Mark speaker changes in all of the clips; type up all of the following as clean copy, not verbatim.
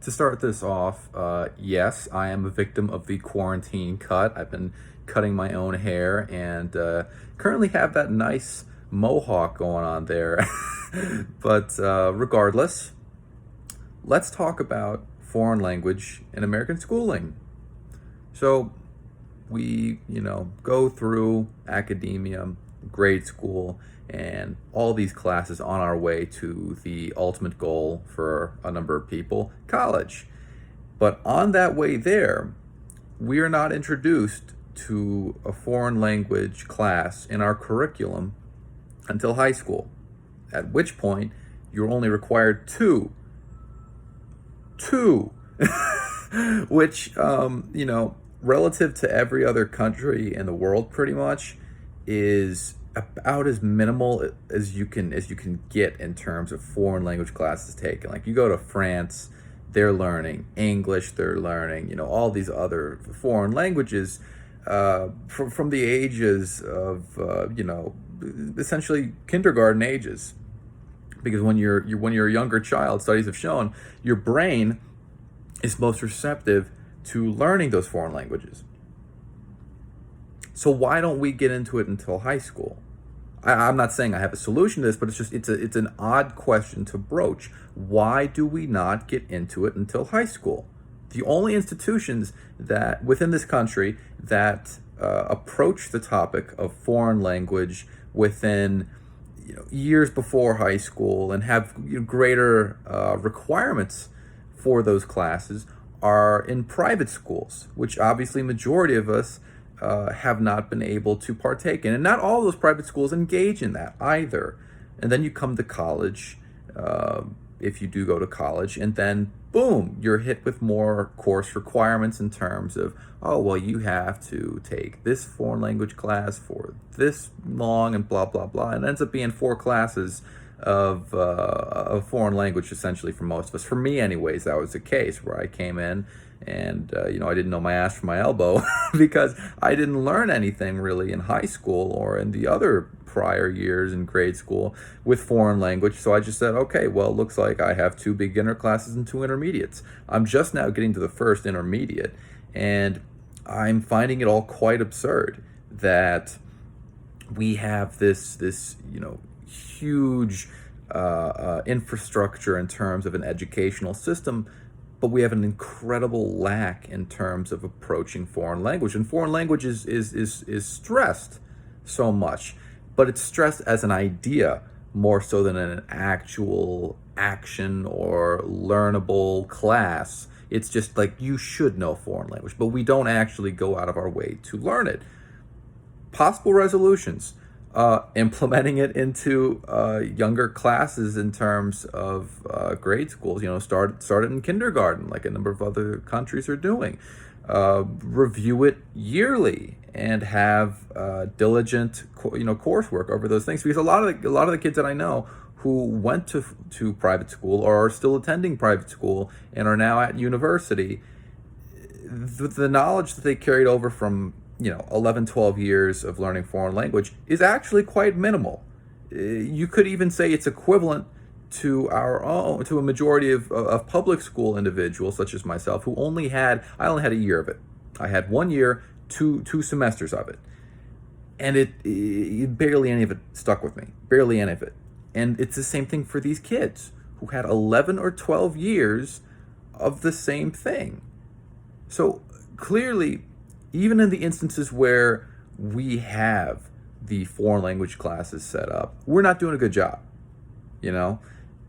Speaker 1: To start this off, yes, I am a victim of the quarantine cut. I've been cutting my own hair and currently have that nice mohawk going on there. But regardless, let's talk about foreign language in American schooling. So we, go through academia, grade school, and all these classes on our way to the ultimate goal for a number of people, college. But on that way there, we are not introduced to a foreign language class in our curriculum until high school, at which point you're only required two, which, relative to every other country in the world, pretty much, is about as minimal as you can get in terms of foreign language classes taken. Like you go to France, they're learning English, they're learning, all these other foreign languages from the ages of, essentially kindergarten ages. Because when you're a younger child, studies have shown your brain is most receptive to learning those foreign languages. So why don't we get into it until high school? I'm not saying I have a solution to this, but it's an odd question to broach. Why do we not get into it until high school? The only institutions that within this country that approach the topic of foreign language within years before high school and have greater requirements for those classes are in private schools, which obviously majority of us have not been able to partake in. And not all those private schools engage in that either. And then you come to college, if you do go to college, and then boom, you're hit with more course requirements in terms of, oh, well, you have to take this foreign language class for this long and blah, blah, blah. And it ends up being 4 classes of foreign language, essentially, for most of us. For me, anyways, that was the case where I came in and, I didn't know my ass from my elbow because I didn't learn anything really in high school or in the other prior years in grade school with foreign language. So I just said, okay, well, it looks like I have 2 beginner classes and 2 intermediates. I'm just now getting to the first intermediate, and I'm finding it all quite absurd that we have this huge infrastructure in terms of an educational system, but we have an incredible lack in terms of approaching foreign language. And foreign language is stressed so much, but it's stressed as an idea more so than an actual action or learnable class. It's just like you should know foreign language, but we don't actually go out of our way to learn it. Possible resolutions. Implementing it into younger classes in terms of grade schools. Start it in kindergarten, like a number of other countries are doing. Review it yearly and have diligent, coursework over those things. Because a lot of the kids that I know who went to private school or are still attending private school and are now at university, the knowledge that they carried over from 11, 12 years of learning foreign language is actually quite minimal. You could even say it's equivalent to to a majority of public school individuals, such as myself, who I only had a year of it. I had 1 year, two semesters of it. And it barely any of it stuck with me, barely any of it. And it's the same thing for these kids who had 11 or 12 years of the same thing. So clearly, even in the instances where we have the foreign language classes set up, we're not doing a good job,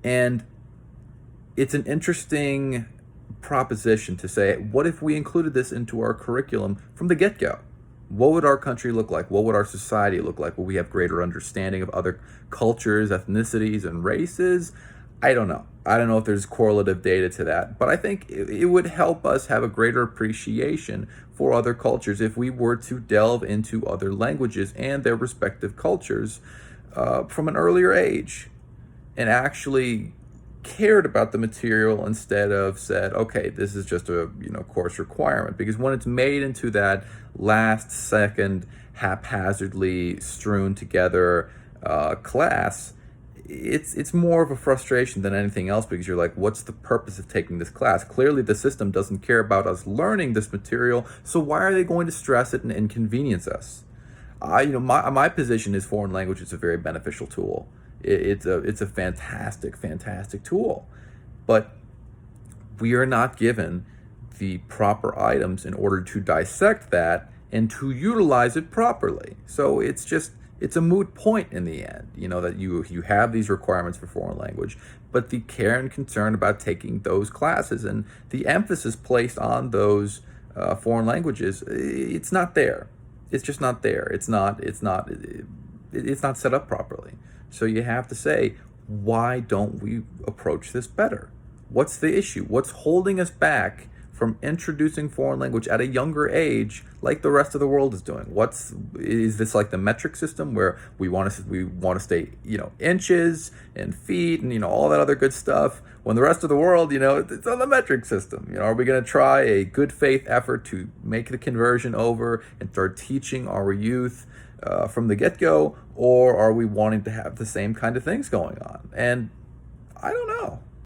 Speaker 1: And it's an interesting proposition to say, what if we included this into our curriculum from the get-go? What would our country look like? What would our society look like? Will we have greater understanding of other cultures, ethnicities, and races? I don't know. I don't know if there's correlative data to that, but I think it would help us have a greater appreciation for other cultures if we were to delve into other languages and their respective cultures from an earlier age and actually cared about the material instead of said, okay, this is just a course requirement. Because when it's made into that last second haphazardly strewn together class, it's more of a frustration than anything else, because you're like, what's the purpose of taking this class? Clearly the system doesn't care about us learning this material, so why are they going to stress it and inconvenience us? My position is foreign language is a very beneficial tool. It's a fantastic tool, but we are not given the proper items in order to dissect that and to utilize it properly. So it's a moot point in the end, that you have these requirements for foreign language, but the care and concern about taking those classes and the emphasis placed on those foreign languages, it's not there. It's just not there. It's not set up properly. So you have to say, why don't we approach this better? What's the issue? What's holding us back from introducing foreign language at a younger age, like the rest of the world is doing? Is this like the metric system where we want to stay, inches and feet and all that other good stuff, when the rest of the world, it's on the metric system? Are we going to try a good faith effort to make the conversion over and start teaching our youth from the get-go, or are we wanting to have the same kind of things going on? And I don't know.